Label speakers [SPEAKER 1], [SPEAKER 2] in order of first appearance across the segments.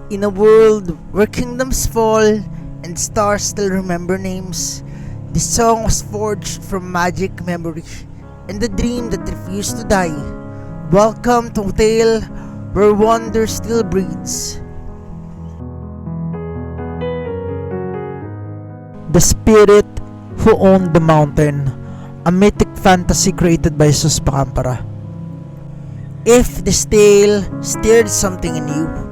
[SPEAKER 1] In a world where kingdoms fall and stars still remember names, this song was forged from magic memory and the dream that refused to die. Welcome to a tale where wonder still breathes. The spirit who owned the mountain, a mythic fantasy created by Jesus Pacampara. If this tale stirred something in you,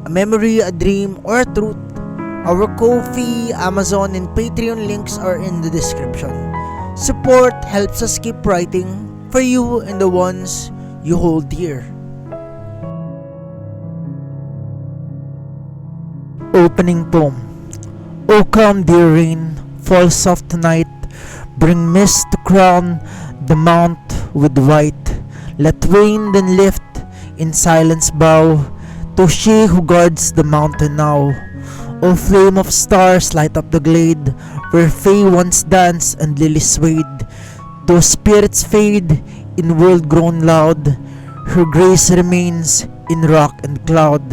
[SPEAKER 1] a memory, a dream, or a truth, our Ko-fi, Amazon, and Patreon links are in the description. Support helps us keep writing for you and the ones you hold dear. Opening poem. O come, dear rain, fall soft tonight, bring mist to crown the mount with white. Let wind and lift in silence bow to she who guards the mountain now. O flame of stars, light up the glade where fae once danced and lilies swayed. Those spirits fade in world grown loud, her grace remains in rock and cloud.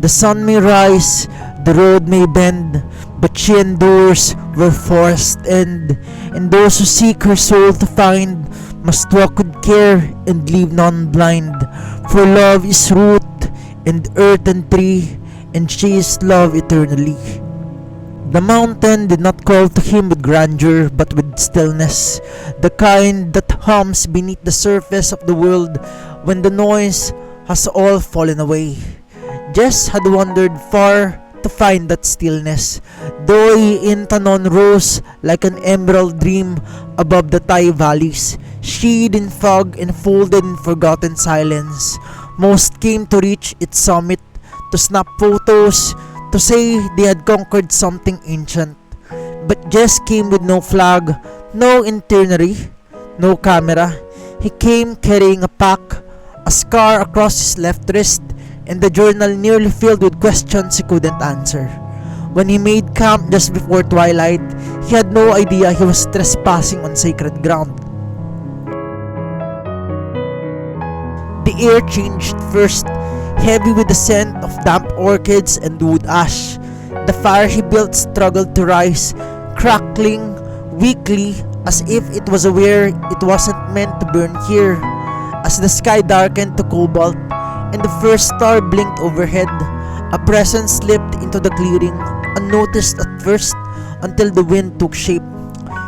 [SPEAKER 1] The sun may rise, the road may bend, but she endures where forests end. And those who seek her soul to find must walk with care and leave none blind. For love is root and earth and tree, and she is love eternally. The mountain did not call to him with grandeur, but with stillness, the kind that hums beneath the surface of the world when the noise has all fallen away. Jess had wandered far to find that stillness. Doi Inthanon rose like an emerald dream above the Thai valleys, sheathed in fog and folded in forgotten silence. Most came to reach its summit, to snap photos, to say they had conquered something ancient. But Jess came with no flag, no itinerary, no camera. He came carrying a pack, a scar across his left wrist, and the journal nearly filled with questions he couldn't answer. When he made camp just before twilight, he had no idea he was trespassing on sacred ground. The air changed first, heavy with the scent of damp orchids and wood ash. The fire he built struggled to rise, crackling weakly as if it was aware it wasn't meant to burn here. As the sky darkened to cobalt and the first star blinked overhead, a presence slipped into the clearing, unnoticed at first until the wind took shape.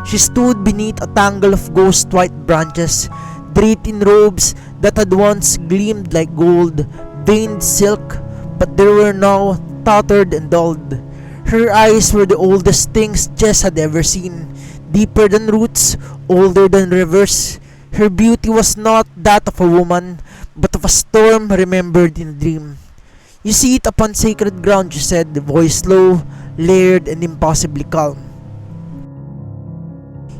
[SPEAKER 1] She stood beneath a tangle of ghost white branches, draped in robes that had once gleamed like gold, veined silk, but they were now tattered and dulled. Her eyes were the oldest things Jess had ever seen, deeper than roots, older than rivers. Her beauty was not that of a woman, but of a storm remembered in a dream. You see it upon sacred ground, she said, voice low, layered, and impossibly calm.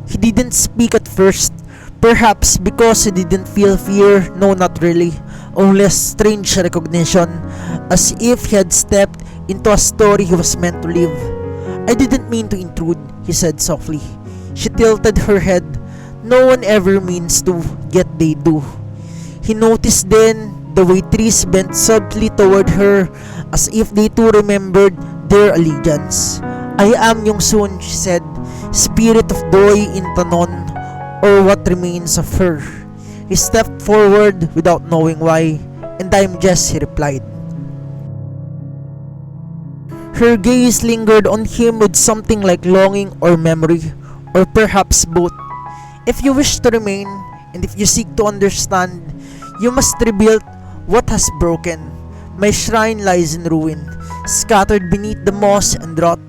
[SPEAKER 1] He didn't speak at first, perhaps because he didn't feel fear, no, not really, only a strange recognition, as if he had stepped into a story he was meant to live. I didn't mean to intrude, he said softly. She tilted her head. No one ever means to, yet they do. He noticed then the way trees bent subtly toward her, as if they too remembered their allegiance. I am yung Sun, she said, spirit of Doi Inthanon, or what remains of her. He stepped forward without knowing why, and I'm Jess, he replied. Her gaze lingered on him with something like longing or memory, or perhaps both. If you wish to remain, and if you seek to understand, you must rebuild what has broken. My shrine lies in ruin, scattered beneath the moss and rot.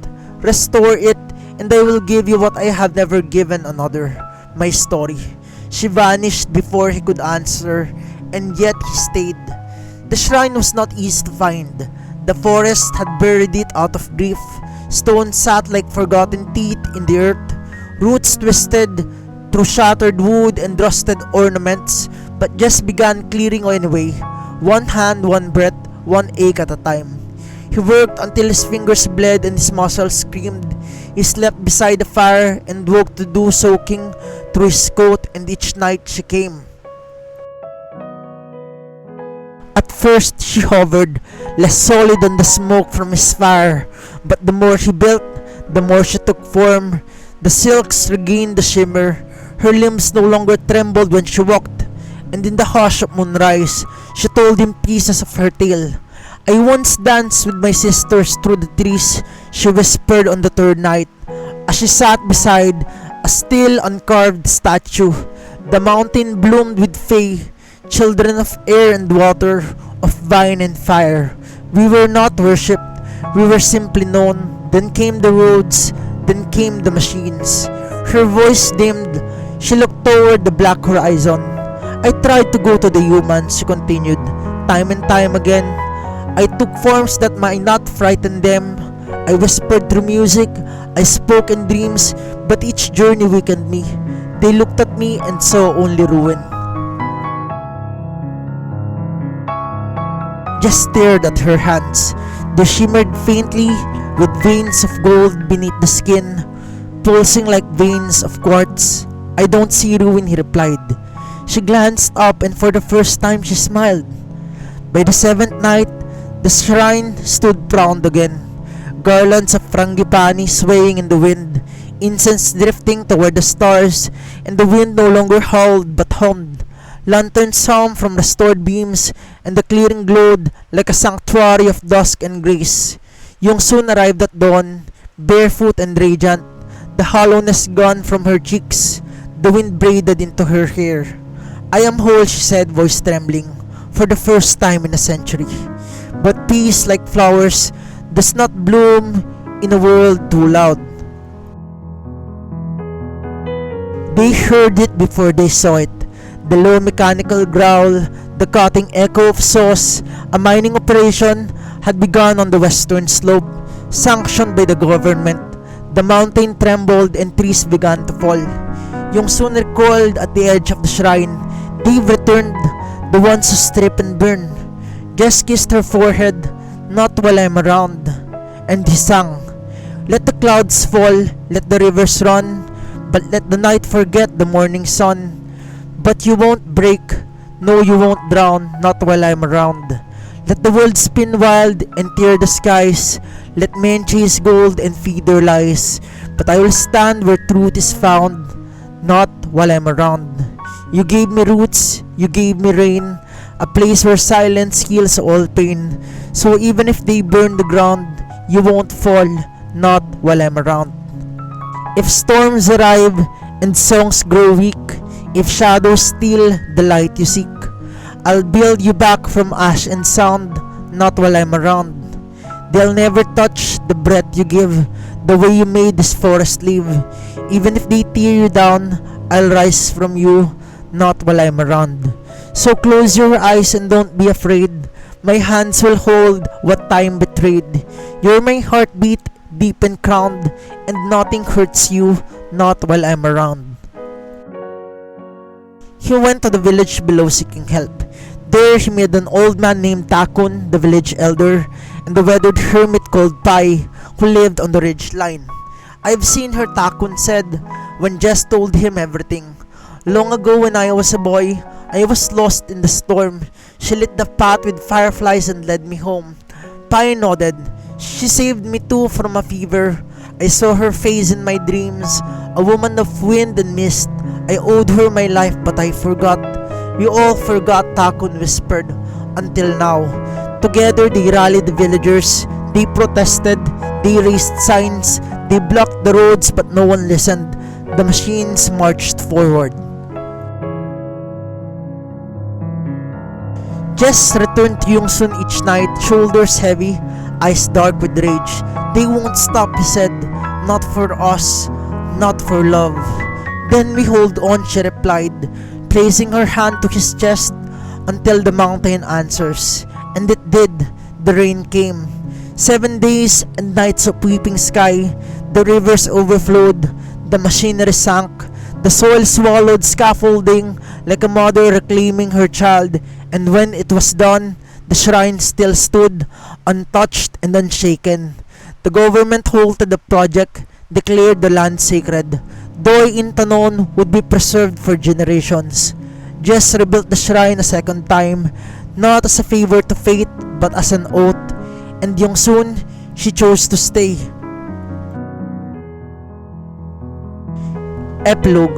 [SPEAKER 1] Restore it, and I will give you what I have never given another, my story. She vanished before he could answer, and yet he stayed. The shrine was not easy to find. The forest had buried it out of grief. Stones sat like forgotten teeth in the earth, roots twisted through shattered wood and rusted ornaments, but just began clearing anyway, one hand, one breath, one ache at a time. He worked until his fingers bled and his muscles screamed. He slept beside the fire and woke to dew soaking through his coat, and each night she came. At first she hovered, less solid than the smoke from his fire, but the more she built, the more she took form. The silks regained the shimmer, her limbs no longer trembled when she walked, and in the hush of moonrise, she told him pieces of her tale. I once danced with my sisters through the trees, she whispered on the third night, as she sat beside a still uncarved statue. The mountain bloomed with fae, children of air and water, of vine and fire. We were not worshipped, we were simply known. Then came the roads, then came the machines. Her voice dimmed, she looked toward the black horizon. I tried to go to the humans, she continued, time and time again. I took forms that might not frighten them. I whispered through music, I spoke in dreams, but each journey weakened me. They looked at me and saw only ruin. Just stared at her hands. They shimmered faintly with veins of gold beneath the skin, pulsing like veins of quartz. I don't see ruin, he replied. She glanced up and for the first time she smiled. By the seventh night, the shrine stood proud again. Garlands of frangipani swaying in the wind, incense drifting toward the stars, and the wind no longer howled but hummed. Lanterns hummed from restored beams, and the clearing glowed like a sanctuary of dusk and grace. Yung soon arrived at dawn, barefoot and radiant, the hollowness gone from her cheeks, the wind braided into her hair. I am whole, she said, voice trembling, for the first time in a century. But peace, like flowers, does not bloom in a world too loud. They heard it before they saw it. The low mechanical growl, the cutting echo of saws. A mining operation had begun on the western slope, sanctioned by the government. The mountain trembled and trees began to fall. Yung soon recalled at the edge of the shrine. They've returned, the ones who strip and burn. Jess kissed her forehead, not while I'm around. And he sang, let the clouds fall, let the rivers run, but let the night forget the morning sun. But you won't break, no you won't drown, not while I'm around. Let the world spin wild and tear the skies, let men chase gold and feed their lies, but I will stand where truth is found, not while I'm around. You gave me roots, you gave me rain, a place where silence heals all pain. So even if they burn the ground, you won't fall, not while I'm around. If storms arrive and songs grow weak, if shadows steal the light you seek, I'll build you back from ash and sound, not while I'm around. They'll never touch the breath you give, the way you made this forest live. Even if they tear you down, I'll rise from you, not while I'm around. So close your eyes and don't be afraid. My hands will hold what time betrayed. You're my heartbeat, deep and crowned, and nothing hurts you, not while I'm around. He went to the village below seeking help. There he met an old man named Takun, the village elder, and the weathered hermit called Pai, who lived on the ridge line. I've seen her, Takun said, when Jess told him everything. Long ago when I was a boy, I was lost in the storm. She lit the path with fireflies and led me home. Pai nodded. She saved me too from a fever. I saw her face in my dreams, a woman of wind and mist. I owed her my life but I forgot. We all forgot, Takun whispered, until now. Together they rallied the villagers. They protested, they raised signs, they blocked the roads but no one listened. The machines marched forward. Jess returned to Yongsun each night, shoulders heavy, eyes dark with rage. They won't stop, he said, not for us, not for love. Then we hold on, she replied, placing her hand to his chest until the mountain answers. And it did, the rain came. 7 days and nights of weeping sky, the rivers overflowed, the machinery sank, the soil swallowed scaffolding like a mother reclaiming her child, and when it was done, the shrine still stood, untouched and unshaken. The government halted the project, declared the land sacred. Doi Inthanon would be preserved for generations. Jess rebuilt the shrine a second time, not as a favor to fate, but as an oath. And Yongsun, she chose to stay. Epilogue.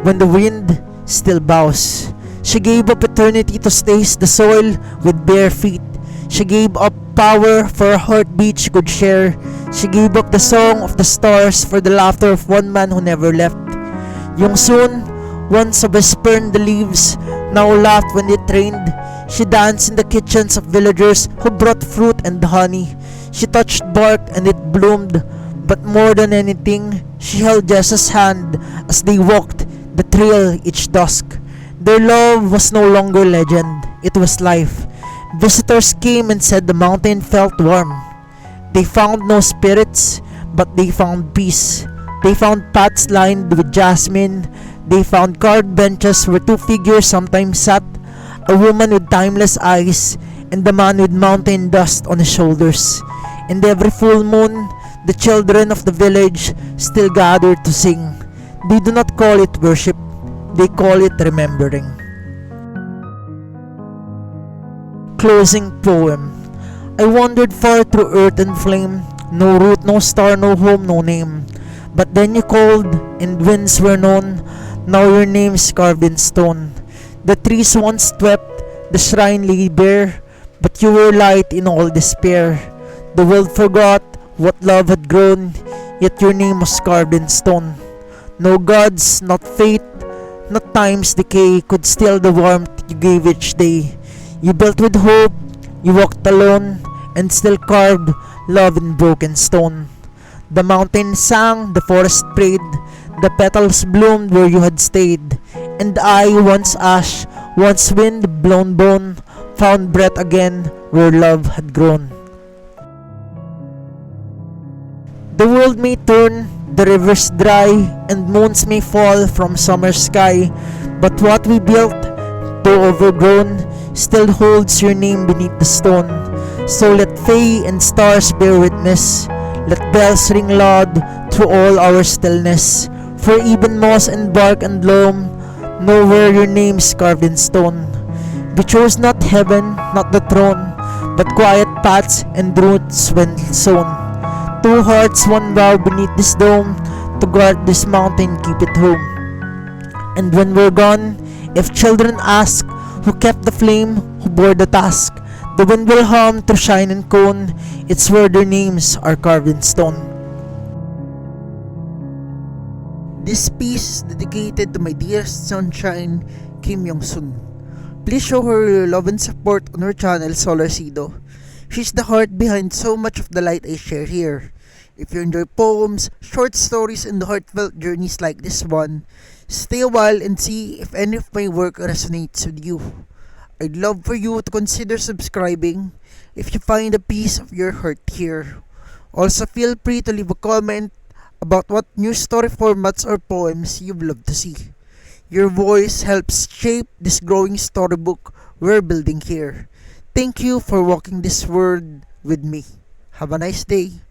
[SPEAKER 1] When the wind still bows, she gave up eternity to taste the soil with bare feet. She gave up power for a heartbeat she could share. She gave up the song of the stars for the laughter of one man who never left. Yongsun, once a whisper in the leaves, now laughed when it rained. She danced in the kitchens of villagers who brought fruit and honey. She touched bark and it bloomed. But more than anything, she held Jess's hand as they walked the trail each dusk. Their love was no longer legend, it was life. Visitors came and said the mountain felt warm. They found no spirits, but they found peace. They found paths lined with jasmine. They found carved benches where two figures sometimes sat, a woman with timeless eyes and the man with mountain dust on his shoulders. And every full moon, the children of the village still gather to sing. They do not call it worship, they call it remembering. Closing poem. I wandered far through earth and flame, no root, no star, no home, no name. But then you called, and winds were known. Now your name is carved in stone. The trees once wept, the shrine lay bare, but you were light in all despair. The world forgot what love had grown, yet your name was carved in stone. No gods, not fate, not time's decay could steal the warmth you gave each day. You built with hope, you walked alone, and still carved love in broken stone. The mountain sang, the forest prayed, the petals bloomed where you had stayed. And I, once ash, once wind blown bone, found breath again where love had grown. The world may turn, the rivers dry, and moons may fall from summer sky, but what we built, though overgrown, still holds your name beneath the stone. So let fae and stars bear witness, let bells ring loud through all our stillness. For even moss and bark and loam know where your name is carved in stone. We chose not heaven, not the throne, but quiet paths and roots when sown. Two hearts, one vow beneath this dome, to guard this mountain, keep it home. And when we're gone, if children ask, who kept the flame, who bore the task, the wind will hum through shine and cone, it's where their names are carved in stone. This piece is dedicated to my dearest sunshine, Kim Yong-sun. Please show her your love and support on her channel, Solar Sido. She's the heart behind so much of the light I share here. If you enjoy poems, short stories, and heartfelt journeys like this one, stay a while and see if any of my work resonates with you. I'd love for you to consider subscribing if you find a piece of your heart here. Also feel free to leave a comment about what new story formats or poems you'd love to see. Your voice helps shape this growing storybook we're building here. Thank you for walking this world with me. Have a nice day.